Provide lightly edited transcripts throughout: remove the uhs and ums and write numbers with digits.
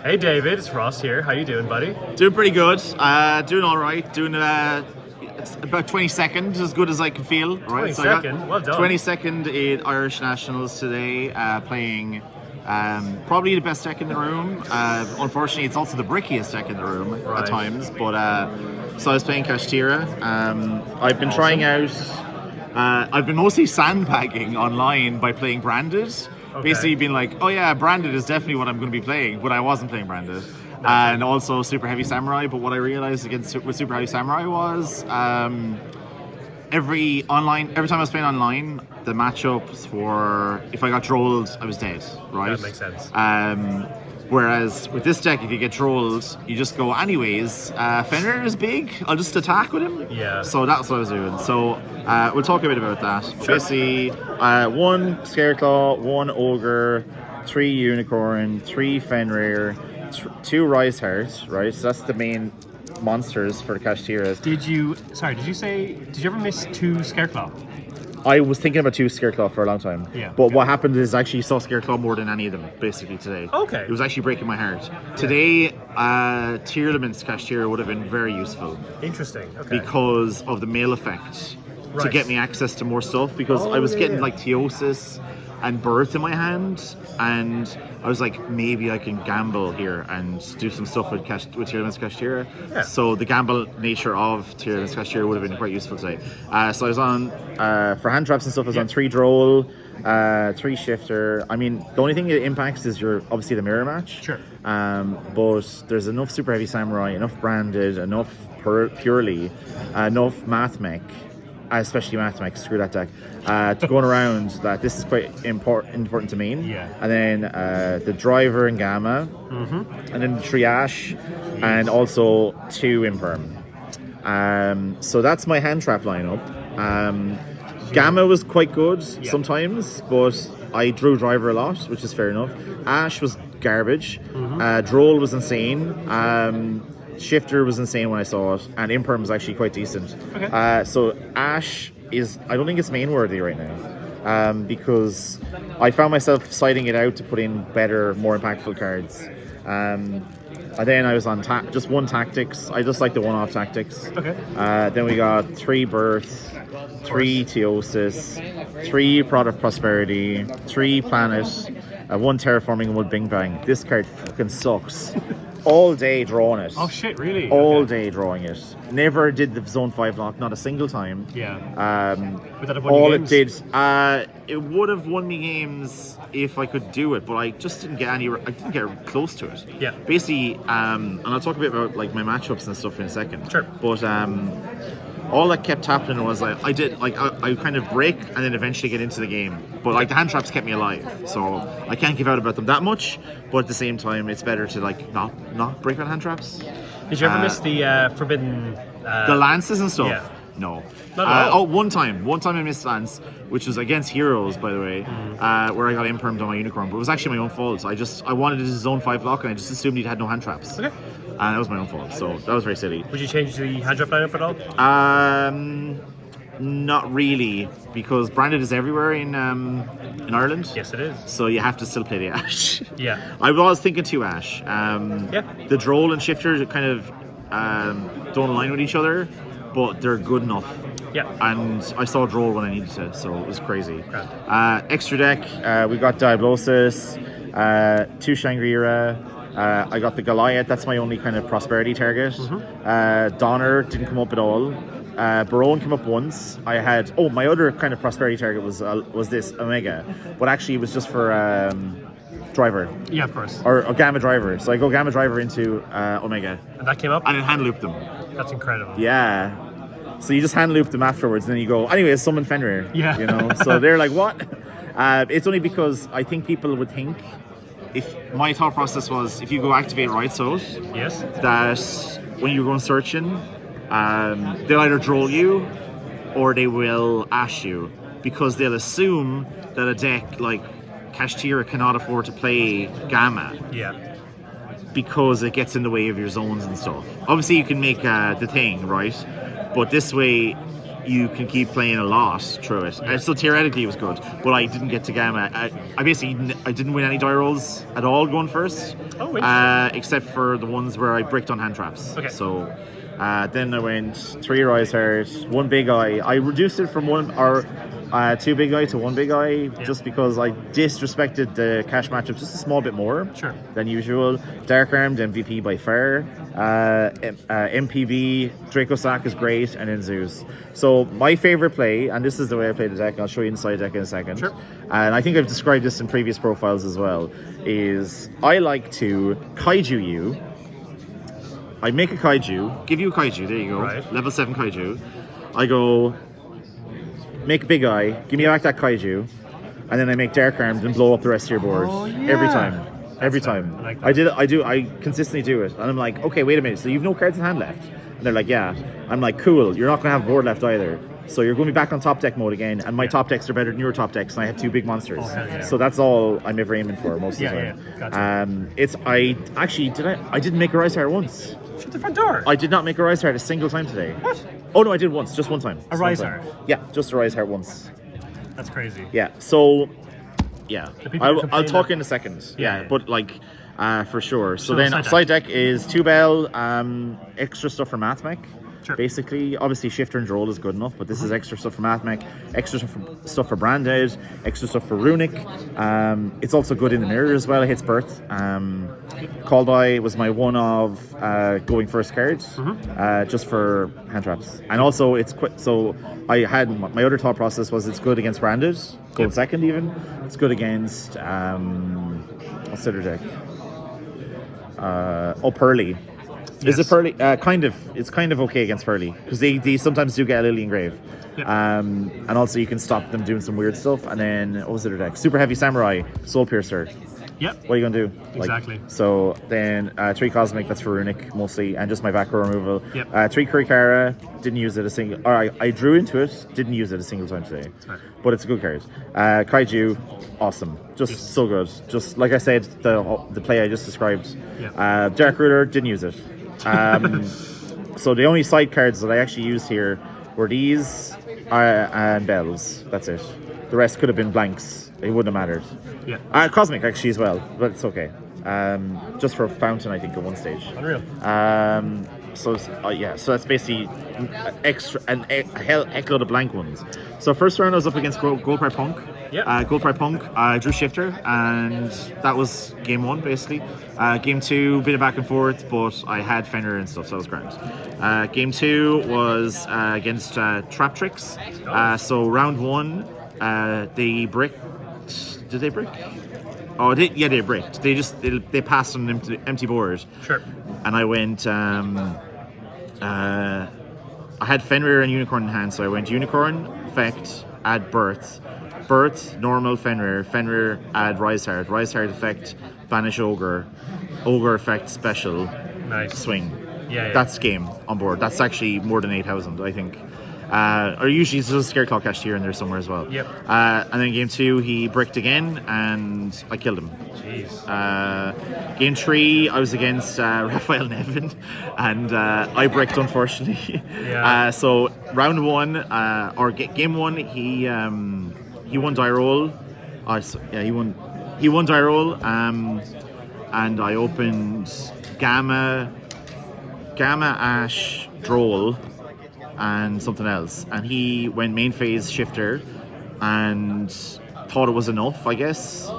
Hey David, it's Ross here. How you doing, buddy? Doing pretty good. Doing all right. Doing it's about 22nd, as good as I can feel. Right. 22nd, well done. 22nd in Irish Nationals today, playing probably the best deck in the room. Unfortunately, it's also the brickiest deck in the room at times. But so I was playing Kashtira. I've been trying out. I've been mostly sandbagging online by playing branded. Okay. Basically being like, oh yeah, branded is definitely what I'm going to be playing, but I wasn't playing branded. And also Super Heavy Samurai, but what I realized with Super Heavy Samurai was every time I was playing online, the matchups were, if I got trolled, I was dead, right? That makes sense. Whereas with this deck, if you get trolled, you just go anyways. Fenrir is big, I'll just attack with him. Yeah. So that's what I was doing. So we'll talk a bit about that. Sure. Basically, 1 Scareclaw, 1 Ogre, 3 Unicorn, 3 Fenrir, 2 Rise Heart, right? So that's the main monsters for the Kashtiras. Did you ever miss 2 Scareclaw? I was thinking about 2 Scareclaw for a long time. Yeah. But what happened is I actually saw Scareclaw more than any of them, basically, today. Okay. It was actually breaking my heart. Today, Tier Limits Kashtira would have been very useful. Interesting. Okay. Because of the mail effect. To get me access to more stuff. Because I was getting like Theosis and Birth in my hand. And I was like, maybe I can gamble here and do some stuff with Tier Limits Kashtira. Yeah. So the gamble nature of Tier Limits Kashtira would have been quite useful today. So I was on, for hand traps and stuff, I was on 3 Droll, 3 Shifter. I mean, the only thing it impacts is obviously the mirror match. Sure. But there's enough Super Heavy Samurai, enough Branded, enough Purely, enough Math Mech, especially Math Mech, screw that deck, going around that this is quite important to main. Yeah. And then the Driver and Gamma, and then the Triash, and also 2 Imperm. So that's my hand trap lineup. Gamma was quite good sometimes, but I drew Driver a lot, which is fair enough. Ash was garbage. Droll was insane. Shifter was insane when I saw it, and Imperm was actually quite decent. Okay. So Ash is, I don't think it's main worthy right now, because I found myself siding it out to put in better, more impactful cards. And then I was on just 1 Tactics. I just like the one-off Tactics. Okay. Then we got 3 Birth, 3 Theosis, 3 Product Prosperity, 3 Planet, 1 Terraforming, and 1 Bing Bang. This card fucking sucks. All day drawing it. Oh shit, really? All day drawing it. Never did the Zone 5 lock, not a single time. Yeah. Would that have won all it did, it would have won me games if I could do it, but I just didn't get I didn't get close to it. Yeah. Basically, and I'll talk a bit about like my matchups and stuff in a second. Sure. But all that kept happening was like I kind of break and then eventually get into the game. But like the hand traps kept me alive, so I can't give out about them that much. But at the same time, it's better to like not break on hand traps. Did you ever miss the forbidden? The lances and stuff? Yeah. No. Not at all. One time I missed lance, which was against Heroes, by the way, where I got impermed on my Unicorn. But it was actually my own fault. I wanted to Zone 5 lock, and I just assumed he'd had no hand traps. Okay. And that was my own fault, so that was very silly. Would you change the hand trap lineup at all? Not really, because Branded is everywhere in Ireland. Yes, it is. So you have to still play the Ash. Yeah. I was thinking 2 Ash. The Droll and Shifter kind of don't align with each other, but they're good enough. Yeah. And I saw Droll when I needed to, so it was crazy. Extra deck, we got Diablosis, 2 Shangri-La. I got the Goliath, that's my only kind of prosperity target. Donner didn't come up at all. Barone came up once. I had, my other kind of prosperity target was this Omega, but actually it was just for Driver. Yeah, of course. Or Gamma Driver. So I go Gamma Driver into Omega. And that came up? And then hand loop them. That's incredible. Yeah. So you just hand loop them afterwards, and then you go, anyway, summon Fenrir. Yeah. You know, so they're like, what? It's only because I think people would think, if my thought process was, if you go activate Right Soul, yes, that when you're going searching, they'll either droll you or they will ash you, because they'll assume that a deck like Kashtira cannot afford to play Gamma. Yeah. Because it gets in the way of your zones and stuff. Obviously, you can make the thing, right? But this way, you can keep playing a lot through it. And so theoretically it was good, but I didn't get to gamma. I basically I didn't win any die rolls at all going first, except for the ones where I bricked on hand traps. Okay. So then I went 3 rise heart, 1 big eye. I reduced it from 2 big eye to 1 big eye just because I disrespected the cash matchup just a small bit more than usual. Dark Armed MVP by far. MPV, Draco Sack is great, and then Zeus. So my favorite play, and this is the way I play the deck, I'll show you inside the deck in a second. Sure. And I think I've described this in previous profiles as well, is I like to kaiju you. I make a kaiju, give you a kaiju, there you go. Right. Level 7 kaiju. I go, make a big eye, give me back that kaiju, and then I make Dark Armed and blow up the rest of your board. Every time. Every time. I like that. I consistently do it. And I'm like, okay, wait a minute, so you've no cards in hand left? And they're like, yeah. I'm like, cool, you're not going to have a board left either. So you're going to be back on top deck mode again, and my top decks are better than your top decks, and I have 2 big monsters. So that's all I'm ever aiming for most of the time. Gotcha. I didn't make a Rise Heart once. Shut the front door. I did not make a Rise Heart a single time today. What? Oh no, I did once, just one time. A Rise Heart? Yeah, just a Rise Heart once. That's crazy. Yeah, so, yeah. I'll talk that... in a second. Yeah, but like, for sure. So So then, side deck is 2 bell, extra stuff for Mathmech. Sure. Basically, obviously Shifter and Droll is good enough, but this is extra stuff for Mathmech, extra stuff for Branded, extra stuff for Runic. It's also good in the mirror as well. It hits Birth. Call by was my one of going first cards, just for hand traps, and also it's quick. So I had my other thought process was it's good against Branded, going second even. It's good against what's the other deck? Pearly. Is it Pearly? Kind of. It's kind of okay against Pearly because they sometimes do get a Lily Engrave. And also you can stop them doing some weird stuff. And then what was the other deck? Super Heavy Samurai, Soul Piercer. Yep. What are you gonna do? Exactly. So then 3 Cosmic, that's for Runic mostly, and just my back row removal. Yep. 3 Kurikara, didn't use it a single. Or I drew into it, didn't use it a single time today. But it's a good card. Kaiju, awesome, just so good. Just like I said, the play I just described. Dark Ruler, didn't use it. So the only side cards that I actually used here were these and bells. That's it. The rest could have been blanks. It wouldn't have mattered. Cosmic actually as well, but it's okay. Just for Fountain, I think, at one stage. Unreal. So that's basically a heckload of blank ones. So first round I was up against Goldbright Punk. Goldbright Punk, I drew Shifter, and that was game 1 basically. Game 2, bit of back and forth, but I had Fenrir and stuff, so that was grand. Game 2 was against Trap Tricks. So round 1, they bricked. Did they brick? Oh, they bricked. They passed on an empty board. Sure. And I went. I had Fenrir and Unicorn in hand, so I went Unicorn, effect, add Birth. Birth, normal Fenrir. Fenrir, add Rise Heart. Rise Heart effect, banish Ogre. Ogre effect, special. Nice. Swing. Yeah. That's game on board. That's actually more than 8,000, I think. Or usually there's a Scareclaw Kashtira in there somewhere as well. Yep. And then game 2, he bricked again, and I killed him. Jeez. Game 3, I was against Raphael Nevin, and I bricked, unfortunately. So round 1, game 1, he won die roll. He won die roll. And I opened Gamma, Ash, Droll, and something else, and he went main phase Shifter and thought it was enough, I guess.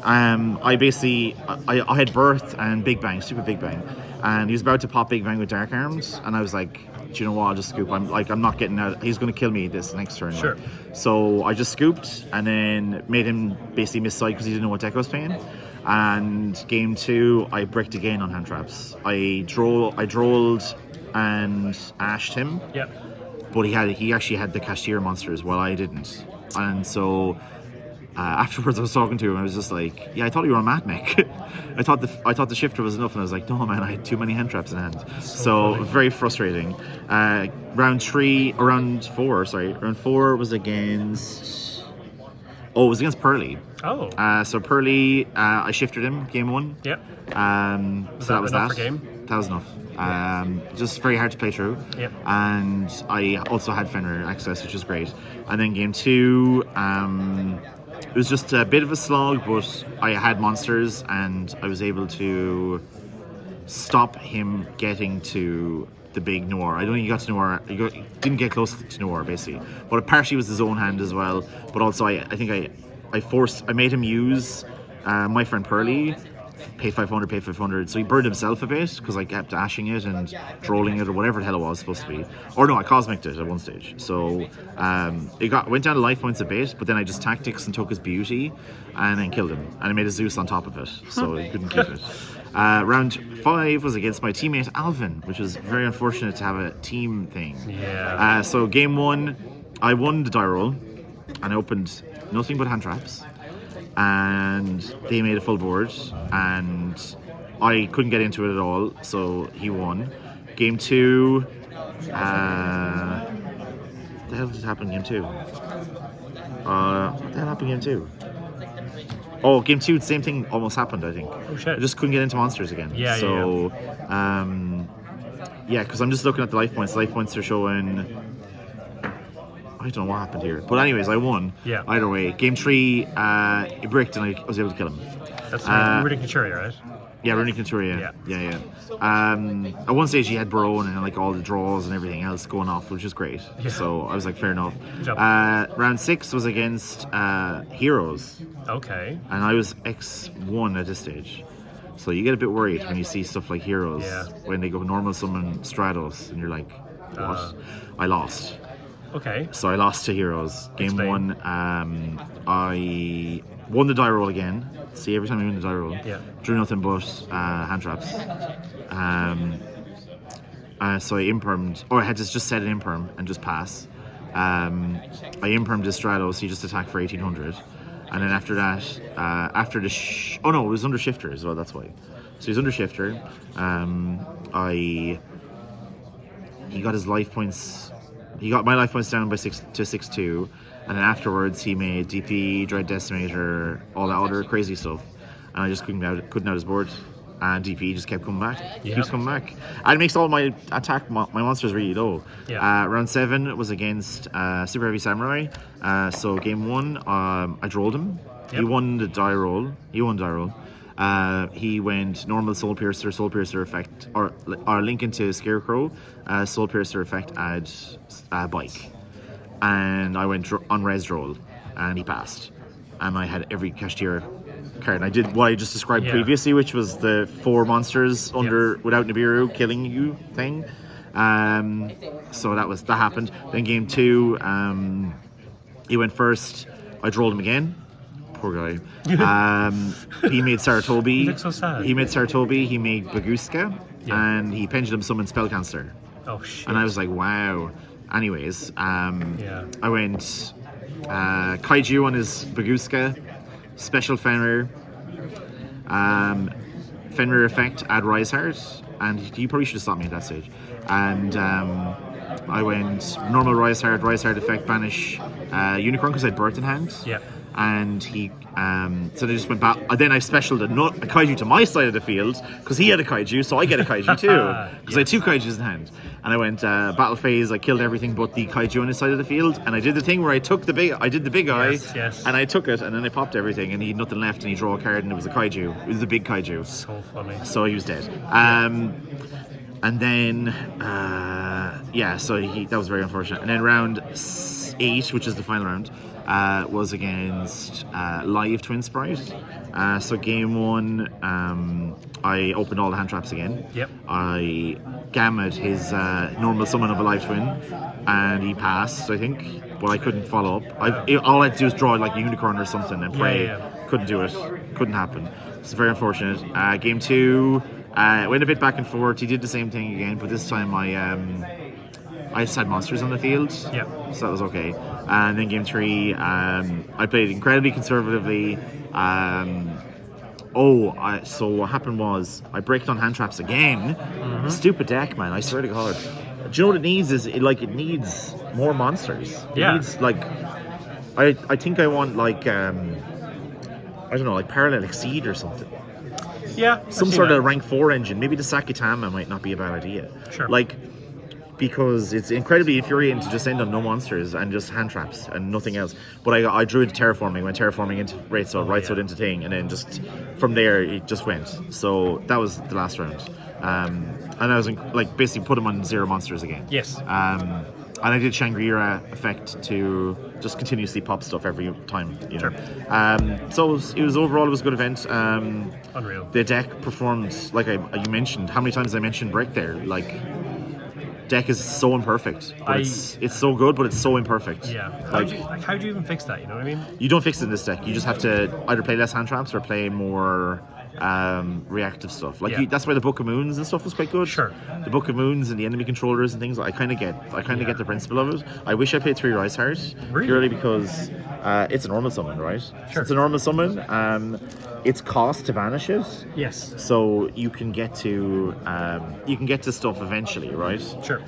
I had Birth and Big Bang, Stupid Big Bang, and he was about to pop Big Bang with Dark Arms, and I was like, do you know what, I'll just scoop. I'm not getting out, he's going to kill me this next turn. Sure. So I just scooped and then made him basically miss side because he didn't know what deck I was playing. And game 2, I bricked again on hand traps. I drolled and ashed him. Yep. But he actually had the Kashtira monsters while I didn't. And so afterwards I was talking to him, I was just like, yeah, I thought you were a Mathmech. I thought the Shifter was enough, and I was like, no man, I had too many hand traps in hand. So very frustrating. Round 4 was against Oh, it was against Pearly. Oh. So Pearly, I shifted him game 1. Yep. So that was enough that. for game? That was enough. Just very hard to play through. Yep. And I also had Fenrir access, which was great. And then game 2, it was just a bit of a slog, but I had monsters and I was able to stop him getting to the big Noir. I don't think he got to Noir. He didn't get close to Noir, basically. But partially was his own hand as well. But also, I think I made him use my friend Pearly, pay 500. So he burned himself a bit because I kept ashing it and trolling it or whatever the hell it was supposed to be. Or no, I cosmiced it at one stage. So it went down to life points a bit, but then I just tactics and took his beauty and then killed him. And I made a Zeus on top of it, so he couldn't keep it. Round 5 was against my teammate Alvin, which was very unfortunate to have a team thing. Yeah. So game 1, I won the die roll and I opened nothing but hand traps. And they made a full board, and I couldn't get into it at all, so he won. Game 2, what the hell did happen in game 2? What the hell happened in game 2? Oh, game 2, the same thing almost happened, I think. Oh shit. I just couldn't get into monsters again. Yeah. Yeah, because I'm just looking at the life points. The life points are showing... I don't know what happened here. But anyways, I won. Yeah. Either way. Game 3, it bricked and I was able to kill him. That's Riddick Kashtira, right? Yeah, Runic Centuria. Yeah. At one stage he had Barone and like all the draws and everything else going off, which was great. Yeah. So I was like, fair enough. Good job. Round 6 was against Heroes. Okay. And I was X1 at this stage. So you get a bit worried when you see stuff like Heroes. Yeah. When they go normal summon Stratos and you're like, what? I lost. Okay. So I lost to Heroes. Game Explain. 1, I won the die roll again. See, every time I win the die roll, drew nothing but hand traps. So I impermed, or I had to just set an imperm and just pass. I impermed his Stratos, so he just attacked for 1800. And then after that, after the oh no, it was under Shifter as well, that's why. So he was under Shifter. He got his life points. He got my life points down by 6 to 6-2, and then afterwards he made DP, Dread Decimator, all that other crazy stuff, and I just couldn't out his board, and DP just kept coming back. Keeps coming back, and it makes all my my monsters really low. Round 7 was against Super Heavy Samurai. So game 1, I drolled him. He won the die roll. He went normal Soul Piercer effect, or link into Scarecrow, Soul Piercer effect, add Bike. And I went on Res Roll, and he passed. And I had every Kashtira card. And I did what I just described previously, which was the 4 monsters without Nibiru killing you thing. So that happened. Then game 2, he went first. I drolled him again. Poor guy. He made Saratobi. You look so sad. He made Saratobi. He made Baguska, and he Pendulum summoned Spellcaster. Oh shit. And I was like, wow. Anyways, I went Kaiju on his Baguska, Special Fenrir, Fenrir effect, add Rise Heart, and you probably should have stopped me at that stage. And I went normal Rise Heart effect, banish Unicorn because I had Birth in hand. Yeah. And he, so they just went back. Then I specialed a kaiju to my side of the field because he had a kaiju, so I get a kaiju too because I had 2 kaijus in hand. And I went battle phase. I killed everything but the kaiju on his side of the field, and I did the thing where I did the big guy, and I took it, and then I popped everything, and he had nothing left, and he drew a card, and it was a kaiju. It was the big kaiju. So funny. So he was dead. And then so that was very unfortunate. And then round 8, which is the final round, was against Live Twin Sprite. So game 1, I opened all the hand traps again. Yep. I gammed his normal summon of a Live Twin, and he passed, I think, but I couldn't follow up. All I had to do was draw like a unicorn or something and pray. Couldn't do it. Couldn't happen. It's very unfortunate. Game 2, went a bit back and forth. He did the same thing again, but this time I just had monsters on the field, so that was okay. And then game 3, I played incredibly conservatively. So what happened was I bricked on hand traps again. Stupid deck, man! I swear to God. Do you know what it needs? It needs more monsters. It needs I think I want like I don't know, like Parallel Exceed or something. Yeah. Some sort of rank 4 engine. Maybe the Sakitama might not be a bad idea. Sure. Like, because it's incredibly infuriating to just end on no monsters and just hand traps and nothing else. But I drew into terraforming, went terraforming into right side into thing, and then just from there it just went. So that was the last round. And I was like basically put them on 0 monsters again. Yes. And I did Shangri-La effect to just continuously pop stuff every time, you know. Sure. So it was overall it was a good event. Unreal. The deck performed like you mentioned. How many times I mentioned Brick there? Like, deck is so imperfect. But it's so good, but it's so imperfect. Yeah. How do you even fix that? You know what I mean? You don't fix it in this deck. You just have to either play less hand traps or play more reactive stuff. Like that's why the Book of Moons and stuff was quite good. Sure. The Book of Moons and the enemy controllers and things. I kind of get the principle of it. I wish I played 3 Rise Heart purely because it's a normal summon, right? Sure. It's a normal summon. It's cost to banish it. Yes. So you can get to stuff eventually, right? Sure.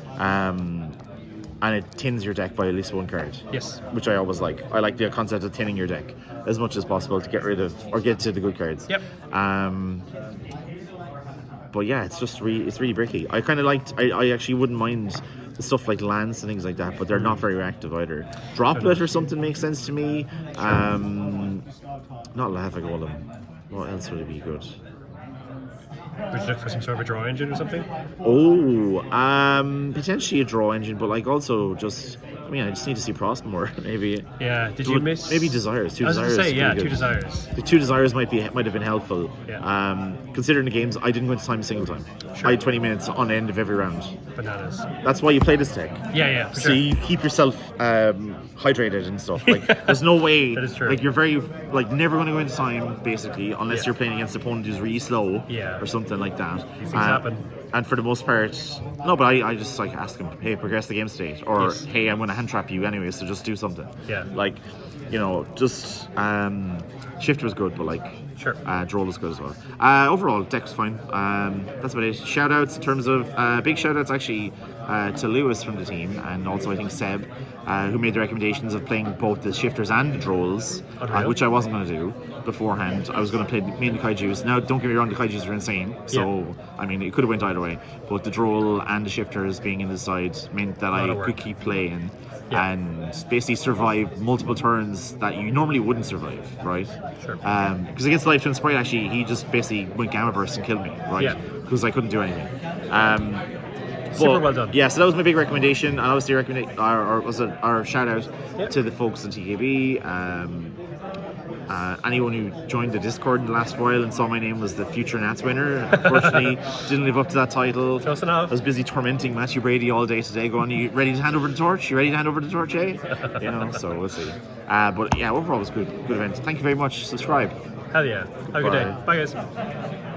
And it thins your deck by at least 1 card. Yes. Which I always like. I like the concept of thinning your deck as much as possible to get rid of or get to the good cards. Yep. But yeah, it's just really bricky. I kind of liked. I actually wouldn't mind the stuff like lands and things like that, but they're not very reactive either. Droplet or something makes sense to me. Not Lava Golem. What else would it be good? Would you look for some sort of a draw engine or something? Oh, potentially a draw engine, but like also just. I mean, I just need to see Frost more, maybe. Yeah. Did you miss? Maybe Desires. 2 Desires. I was gonna say, 2 Desires. The 2 Desires might have been helpful. Yeah. Considering the games, I didn't go into time a single time. Sure. I had 20 minutes on end of every round. Bananas. That's why you play this deck. Yeah, for so sure. you keep yourself hydrated and stuff. Like, there's no way. That is true. Like, you're very never going to go into time basically, unless you're playing against an opponent who's really slow. Yeah. Or something like that. These things happen. And for the most part, no, but I just like ask them, hey, progress the game state, or hey, I'm going to hand trap you anyway, so just do something. Yeah. Like, you know, just Shift was good, but like, sure. Droll was good as well. Overall, deck was fine. That's about it. Shout outs in terms of big shout outs actually to Lewis from the team, and also I think Seb, who made the recommendations of playing both the Shifters and the Drolls, which I wasn't going to do beforehand. I was going to play me and the Kaijus. Now, don't get me wrong, the Kaijus are insane, so I mean, it could have went either way, but the Droll and the Shifters being in the side meant that I could keep playing and basically survive multiple turns that you normally wouldn't survive, right? Sure. Because against Life Twin Sprite, actually, he just basically went Gamma Burst and killed me, right? Yeah. Because I couldn't do anything. Super well done. Yeah, so that was my big recommendation, and obviously our shout out to the folks in TKB. Anyone who joined the Discord in the last while and saw my name was the future Nats winner, unfortunately didn't live up to that title. Close enough. I was busy tormenting Matthew Brady all day today, going, "You ready to hand over the torch? You ready to hand over the torch, eh?" You know, so we'll see. But yeah, overall it was good event. Thank you very much. Subscribe. Hell yeah. Have a good day. Bye guys.